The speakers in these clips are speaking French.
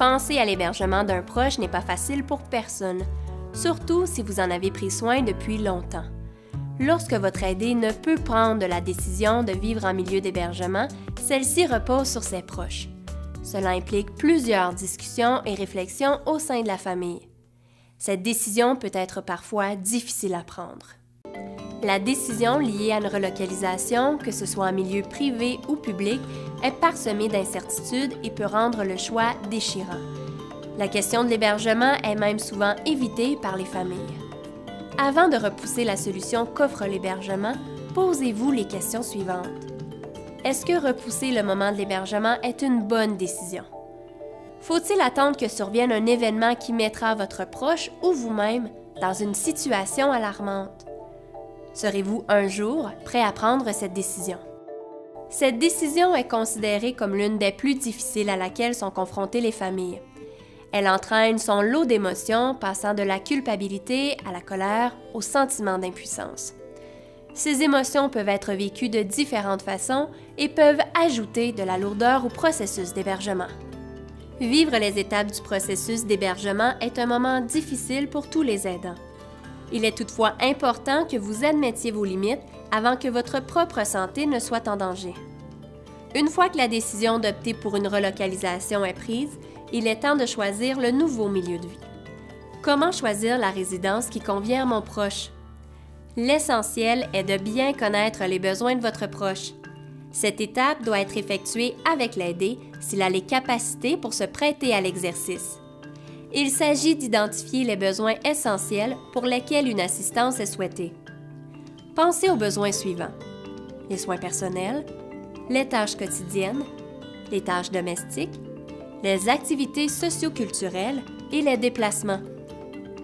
Penser à l'hébergement d'un proche n'est pas facile pour personne, surtout si vous en avez pris soin depuis longtemps. Lorsque votre aidé ne peut prendre la décision de vivre en milieu d'hébergement, celle-ci repose sur ses proches. Cela implique plusieurs discussions et réflexions au sein de la famille. Cette décision peut être parfois difficile à prendre. La décision liée à une relocalisation, que ce soit en milieu privé ou public, est parsemée d'incertitudes et peut rendre le choix déchirant. La question de l'hébergement est même souvent évitée par les familles. Avant de repousser la solution qu'offre l'hébergement, posez-vous les questions suivantes. Est-ce que repousser le moment de l'hébergement est une bonne décision? Faut-il attendre que survienne un événement qui mettra votre proche ou vous-même dans une situation alarmante? Serez-vous un jour prêt à prendre cette décision? Cette décision est considérée comme l'une des plus difficiles à laquelle sont confrontées les familles. Elle entraîne son lot d'émotions, passant de la culpabilité à la colère au sentiment d'impuissance. Ces émotions peuvent être vécues de différentes façons et peuvent ajouter de la lourdeur au processus d'hébergement. Vivre les étapes du processus d'hébergement est un moment difficile pour tous les aidants. Il est toutefois important que vous admettiez vos limites avant que votre propre santé ne soit en danger. Une fois que la décision d'opter pour une relocalisation est prise, il est temps de choisir le nouveau milieu de vie. Comment choisir la résidence qui convient à mon proche? L'essentiel est de bien connaître les besoins de votre proche. Cette étape doit être effectuée avec l'aidé s'il a les capacités pour se prêter à l'exercice. Il s'agit d'identifier les besoins essentiels pour lesquels une assistance est souhaitée. Pensez aux besoins suivants: les soins personnels, les tâches quotidiennes, les tâches domestiques, les activités socio-culturelles et les déplacements,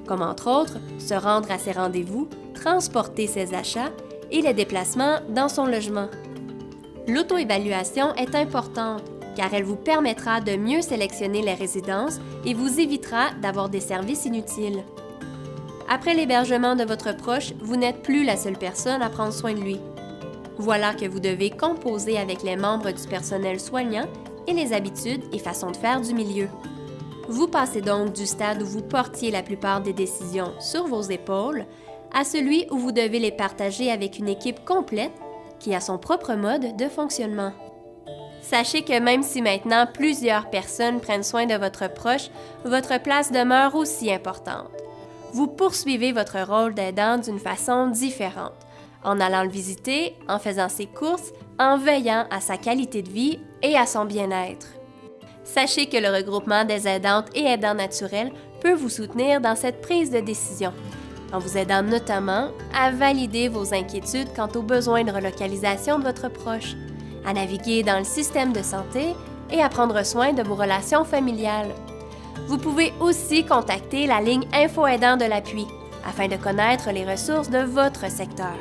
comme entre autres se rendre à ses rendez-vous, transporter ses achats et les déplacements dans son logement. L'auto-évaluation est importante car elle vous permettra de mieux sélectionner les résidences et vous évitera d'avoir des services inutiles. Après l'hébergement de votre proche, vous n'êtes plus la seule personne à prendre soin de lui. Voilà que vous devez composer avec les membres du personnel soignant et les habitudes et façons de faire du milieu. Vous passez donc du stade où vous portiez la plupart des décisions sur vos épaules à celui où vous devez les partager avec une équipe complète qui a son propre mode de fonctionnement. Sachez que même si maintenant plusieurs personnes prennent soin de votre proche, votre place demeure aussi importante. Vous poursuivez votre rôle d'aidant d'une façon différente, en allant le visiter, en faisant ses courses, en veillant à sa qualité de vie et à son bien-être. Sachez que le regroupement des aidantes et aidants naturels peut vous soutenir dans cette prise de décision, en vous aidant notamment à valider vos inquiétudes quant aux besoins de relocalisation de votre proche, à naviguer dans le système de santé et à prendre soin de vos relations familiales. Vous pouvez aussi contacter la ligne Info Aidant de l'appui afin de connaître les ressources de votre secteur.